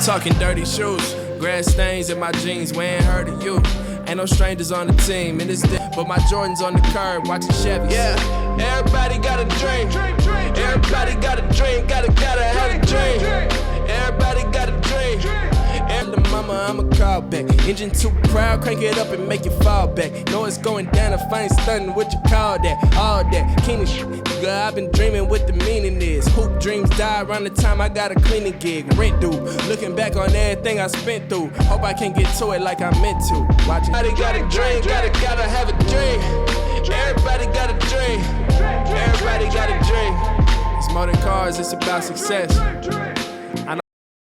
talking dirty shoes, grass stains in my jeans, we ain't heard of you. Ain't no strangers on the team, in this but my Jordan's on the curb, watching Chevy. Yeah, everybody got a dream. Everybody got a dream, gotta have a dream. Everybody got a dream. And the mama, I'ma call back. Engine too proud, crank it up and make it fall back. Know it's going down if I ain't stunning, what you call that? All that, Keenan shit. Nigga, I've been dreaming what the meaning is. Hoop dreams die around the time I got a cleaning gig. Rent due, looking back on everything I spent through. Hope I can get to it like I meant to. Watching. Everybody got a dream, gotta have a dream. Everybody got a dream. Everybody got a dream. It's more than cars, it's about success. I